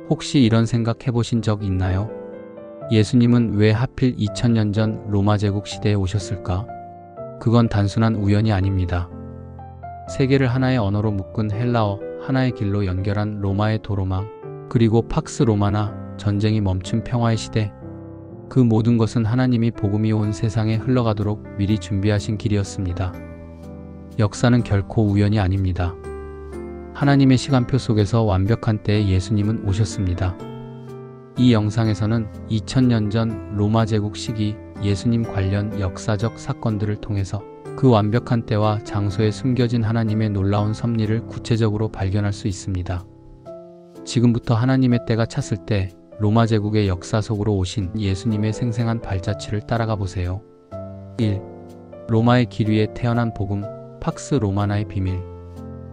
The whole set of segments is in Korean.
혹시 이런 생각 해보신 적 있나요? 예수님은 왜 하필 2000년 전 로마 제국 시대에 오셨을까? 그건 단순한 우연이 아닙니다. 세계를 하나의 언어로 묶은 헬라어, 하나의 길로 연결한 로마의 도로망, 그리고 팍스 로마나 전쟁이 멈춘 평화의 시대. 그 모든 것은 하나님이 복음이 온 세상에 흘러가도록 미리 준비하신 길이었습니다. 역사는 결코 우연이 아닙니다. 하나님의 시간표 속에서 완벽한 때에 예수님은 오셨습니다. 이 영상에서는 2000년 전 로마 제국 시기 예수님 관련 역사적 사건들을 통해서 그 완벽한 때와 장소에 숨겨진 하나님의 놀라운 섭리를 구체적으로 발견할 수 있습니다. 지금부터 하나님의 때가 찼을 때 로마 제국의 역사 속으로 오신 예수님의 생생한 발자취를 따라가 보세요. 1. 로마의 길 위에 태어난 복음, 팍스 로마나의 비밀.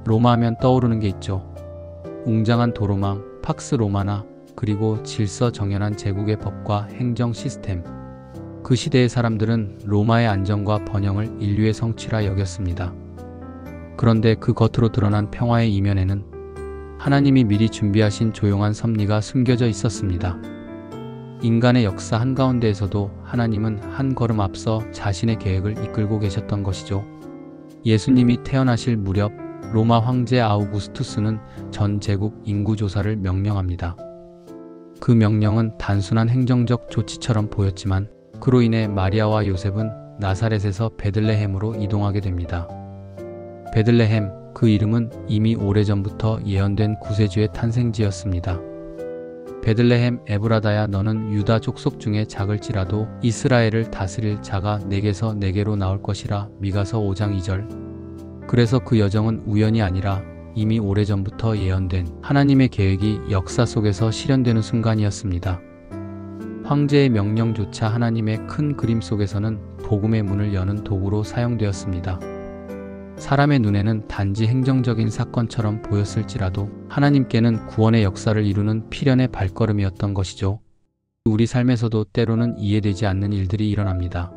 로마 하면 떠오르는 게 있죠. 웅장한 도로망, 팍스 로마나, 그리고 질서정연한 제국의 법과 행정 시스템. 그 시대의 사람들은 로마의 안정과 번영을 인류의 성취라 여겼습니다. 그런데 그 겉으로 드러난 평화의 이면에는 하나님이 미리 준비하신 조용한 섭리가 숨겨져 있었습니다. 인간의 역사 한가운데에서도 하나님은 한 걸음 앞서 자신의 계획을 이끌고 계셨던 것이죠. 예수님이 태어나실 무렵 로마 황제 아우구스투스는 전 제국 인구조사를 명령합니다. 그 명령은 단순한 행정적 조치처럼 보였지만 그로 인해 마리아와 요셉은 나사렛에서 베들레헴으로 이동하게 됩니다. 베들레헴, 그 이름은 이미 오래전부터 예언된 구세주의 탄생지였습니다. 베들레헴 에브라다야, 너는 유다 족속 중에 작을지라도 이스라엘을 다스릴 자가 내게서 내게로 나올 것이라. 미가서 5장 2절. 그래서 그 여정은 우연이 아니라 이미 오래전부터 예언된 하나님의 계획이 역사 속에서 실현되는 순간이었습니다. 황제의 명령조차 하나님의 큰 그림 속에서는 복음의 문을 여는 도구로 사용되었습니다. 사람의 눈에는 단지 행정적인 사건처럼 보였을지라도 하나님께는 구원의 역사를 이루는 필연의 발걸음이었던 것이죠. 우리 삶에서도 때로는 이해되지 않는 일들이 일어납니다.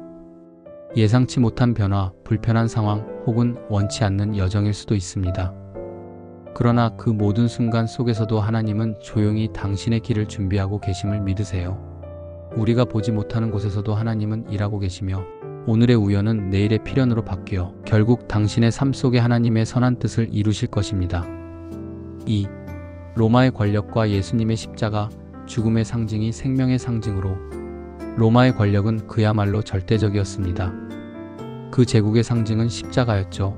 예상치 못한 변화, 불편한 상황, 혹은 원치 않는 여정일 수도 있습니다. 그러나 그 모든 순간 속에서도 하나님은 조용히 당신의 길을 준비하고 계심을 믿으세요. 우리가 보지 못하는 곳에서도 하나님은 일하고 계시며 오늘의 우연은 내일의 필연으로 바뀌어 결국 당신의 삶 속에 하나님의 선한 뜻을 이루실 것입니다. 2. 로마의 권력과 예수님의 십자가, 죽음의 상징이 생명의 상징으로. 로마의 권력은 그야말로 절대적이었습니다. 그 제국의 상징은 십자가였죠.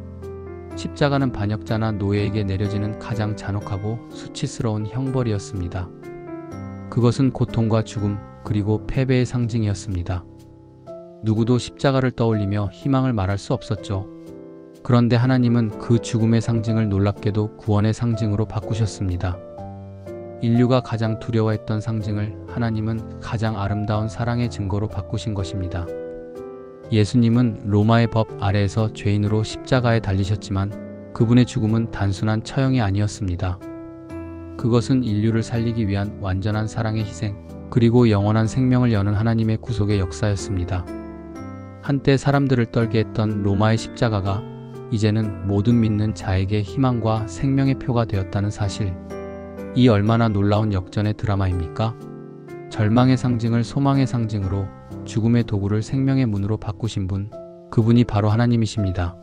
십자가는 반역자나 노예에게 내려지는 가장 잔혹하고 수치스러운 형벌이었습니다. 그것은 고통과 죽음, 그리고 패배의 상징이었습니다. 누구도 십자가를 떠올리며 희망을 말할 수 없었죠. 그런데 하나님은 그 죽음의 상징을 놀랍게도 구원의 상징으로 바꾸셨습니다. 인류가 가장 두려워했던 상징을 하나님은 가장 아름다운 사랑의 증거로 바꾸신 것입니다. 예수님은 로마의 법 아래에서 죄인으로 십자가에 달리셨지만 그분의 죽음은 단순한 처형이 아니었습니다. 그것은 인류를 살리기 위한 완전한 사랑의 희생, 그리고 영원한 생명을 여는 하나님의 구속의 역사였습니다. 한때 사람들을 떨게 했던 로마의 십자가가 이제는 모든 믿는 자에게 희망과 생명의 표가 되었다는 사실. 이 얼마나 놀라운 역전의 드라마입니까? 절망의 상징을 소망의 상징으로, 죽음의 도구를 생명의 문으로 바꾸신 분, 그분이 바로 하나님이십니다.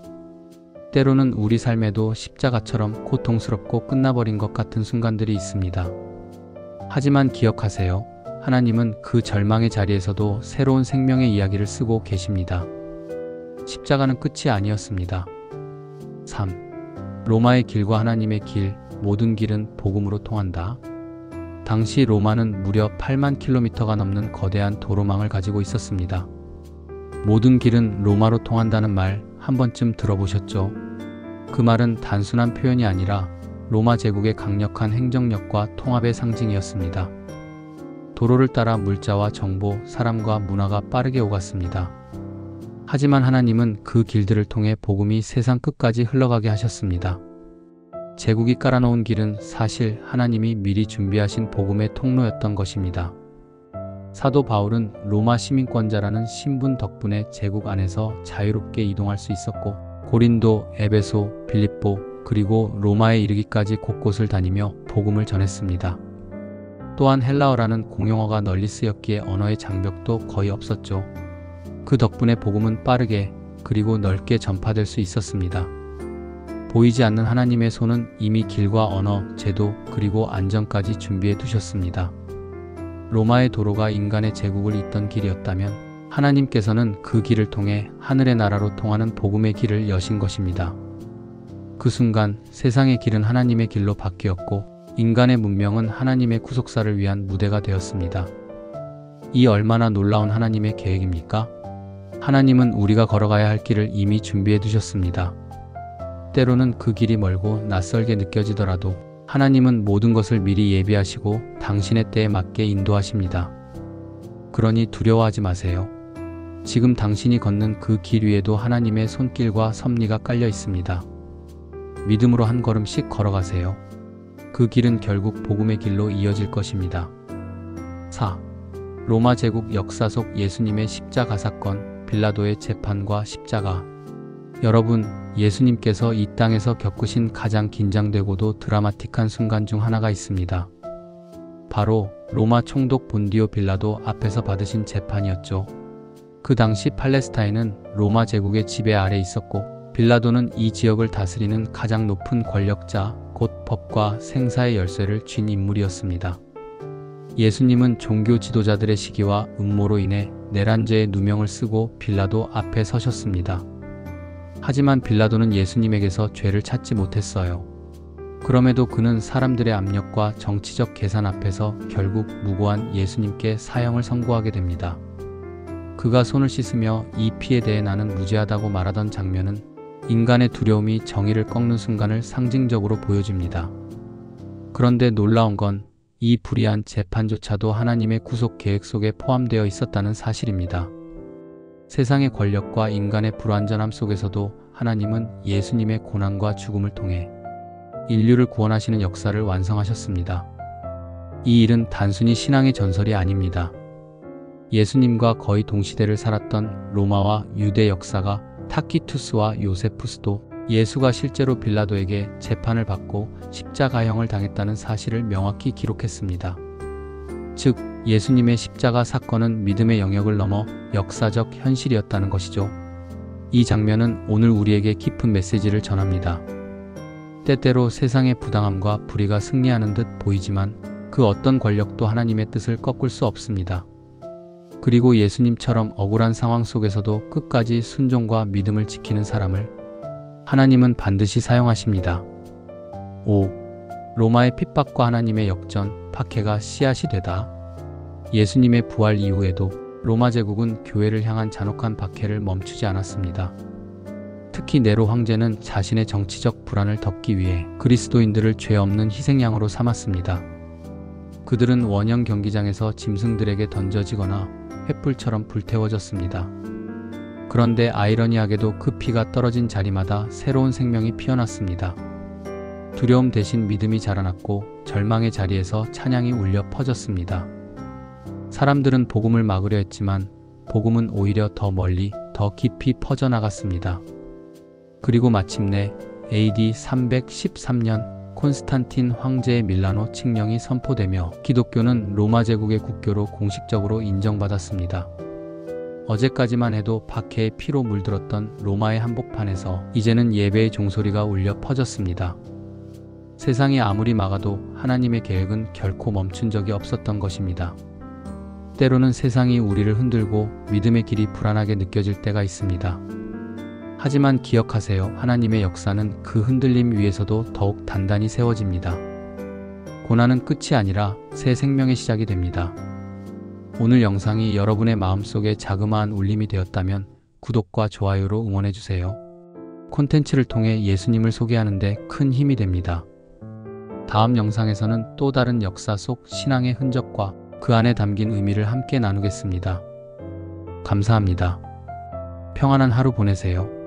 때로는 우리 삶에도 십자가처럼 고통스럽고 끝나버린 것 같은 순간들이 있습니다. 하지만 기억하세요. 하나님은 그 절망의 자리에서도 새로운 생명의 이야기를 쓰고 계십니다. 십자가는 끝이 아니었습니다. 3. 로마의 길과 하나님의 길, 모든 길은 복음으로 통한다. 당시 로마는 무려 8만 킬로미터가 넘는 거대한 도로망을 가지고 있었습니다. 모든 길은 로마로 통한다는 말 한 번쯤 들어보셨죠? 그 말은 단순한 표현이 아니라 로마 제국의 강력한 행정력과 통합의 상징이었습니다. 도로를 따라 물자와 정보, 사람과 문화가 빠르게 오갔습니다. 하지만 하나님은 그 길들을 통해 복음이 세상 끝까지 흘러가게 하셨습니다. 제국이 깔아놓은 길은 사실 하나님이 미리 준비하신 복음의 통로였던 것입니다. 사도 바울은 로마 시민권자라는 신분 덕분에 제국 안에서 자유롭게 이동할 수 있었고, 고린도, 에베소, 빌립보, 그리고 로마에 이르기까지 곳곳을 다니며 복음을 전했습니다. 또한 헬라어라는 공용어가 널리 쓰였기에 언어의 장벽도 거의 없었죠. 그 덕분에 복음은 빠르게 그리고 넓게 전파될 수 있었습니다. 보이지 않는 하나님의 손은 이미 길과 언어, 제도, 그리고 안전까지 준비해 두셨습니다. 로마의 도로가 인간의 제국을 잇던 길이었다면 하나님께서는 그 길을 통해 하늘의 나라로 통하는 복음의 길을 여신 것입니다. 그 순간 세상의 길은 하나님의 길로 바뀌었고 인간의 문명은 하나님의 구속사를 위한 무대가 되었습니다. 이 얼마나 놀라운 하나님의 계획입니까? 하나님은 우리가 걸어가야 할 길을 이미 준비해 두셨습니다. 때로는 그 길이 멀고 낯설게 느껴지더라도 하나님은 모든 것을 미리 예비하시고 당신의 때에 맞게 인도하십니다. 그러니 두려워하지 마세요. 지금 당신이 걷는 그 길 위에도 하나님의 손길과 섭리가 깔려 있습니다. 믿음으로 한 걸음씩 걸어가세요. 그 길은 결국 복음의 길로 이어질 것입니다. 4. 로마 제국 역사 속 예수님의 십자가 사건, 빌라도의 재판과 십자가. 여러분, 예수님께서 이 땅에서 겪으신 가장 긴장되고도 드라마틱한 순간 중 하나가 있습니다. 바로 로마 총독 본디오 빌라도 앞에서 받으신 재판이었죠. 그 당시 팔레스타인은 로마 제국의 지배 아래 있었고 빌라도는 이 지역을 다스리는 가장 높은 권력자, 곧 법과 생사의 열쇠를 쥔 인물이었습니다. 예수님은 종교 지도자들의 시기와 음모로 인해 내란죄의 누명을 쓰고 빌라도 앞에 서셨습니다. 하지만 빌라도는 예수님에게서 죄를 찾지 못했어요. 그럼에도 그는 사람들의 압력과 정치적 계산 앞에서 결국 무고한 예수님께 사형을 선고하게 됩니다. 그가 손을 씻으며 이 피에 대해 나는 무죄하다고 말하던 장면은 인간의 두려움이 정의를 꺾는 순간을 상징적으로 보여줍니다. 그런데 놀라운 건 이 불의한 재판조차도 하나님의 구속 계획 속에 포함되어 있었다는 사실입니다. 세상의 권력과 인간의 불완전함 속에서도 하나님은 예수님의 고난과 죽음을 통해 인류를 구원하시는 역사를 완성하셨습니다. 이 일은 단순히 신앙의 전설이 아닙니다. 예수님과 거의 동시대를 살았던 로마와 유대 역사가 타키투스와 요세푸스도 예수가 실제로 빌라도에게 재판을 받고 십자가형을 당했다는 사실을 명확히 기록했습니다. 즉, 예수님의 십자가 사건은 믿음의 영역을 넘어 역사적 현실이었다는 것이죠. 이 장면은 오늘 우리에게 깊은 메시지를 전합니다. 때때로 세상의 부당함과 불의가 승리하는 듯 보이지만 그 어떤 권력도 하나님의 뜻을 꺾을 수 없습니다. 그리고 예수님처럼 억울한 상황 속에서도 끝까지 순종과 믿음을 지키는 사람을 하나님은 반드시 사용하십니다. 5. 로마의 핍박과 하나님의 역전, 박해가 씨앗이 되다. 예수님의 부활 이후에도 로마 제국은 교회를 향한 잔혹한 박해를 멈추지 않았습니다. 특히 네로 황제는 자신의 정치적 불안을 덮기 위해 그리스도인들을 죄 없는 희생양으로 삼았습니다. 그들은 원형 경기장에서 짐승들에게 던져지거나 횃불처럼 불태워졌습니다. 그런데 아이러니하게도 그 피가 떨어진 자리마다 새로운 생명이 피어났습니다. 두려움 대신 믿음이 자라났고 절망의 자리에서 찬양이 울려 퍼졌습니다. 사람들은 복음을 막으려 했지만 복음은 오히려 더 멀리, 더 깊이 퍼져나갔습니다. 그리고 마침내 AD 313년 콘스탄틴 황제의 밀라노 칙령이 선포되며 기독교는 로마 제국의 국교로 공식적으로 인정받았습니다. 어제까지만 해도 박해의 피로 물들었던 로마의 한복판에서 이제는 예배의 종소리가 울려 퍼졌습니다. 세상이 아무리 막아도 하나님의 계획은 결코 멈춘 적이 없었던 것입니다. 때로는 세상이 우리를 흔들고 믿음의 길이 불안하게 느껴질 때가 있습니다. 하지만 기억하세요. 하나님의 역사는 그 흔들림 위에서도 더욱 단단히 세워집니다. 고난은 끝이 아니라 새 생명의 시작이 됩니다. 오늘 영상이 여러분의 마음속에 자그마한 울림이 되었다면 구독과 좋아요로 응원해주세요. 콘텐츠를 통해 예수님을 소개하는 데 큰 힘이 됩니다. 다음 영상에서는 또 다른 역사 속 신앙의 흔적과 그 안에 담긴 의미를 함께 나누겠습니다. 감사합니다. 평안한 하루 보내세요.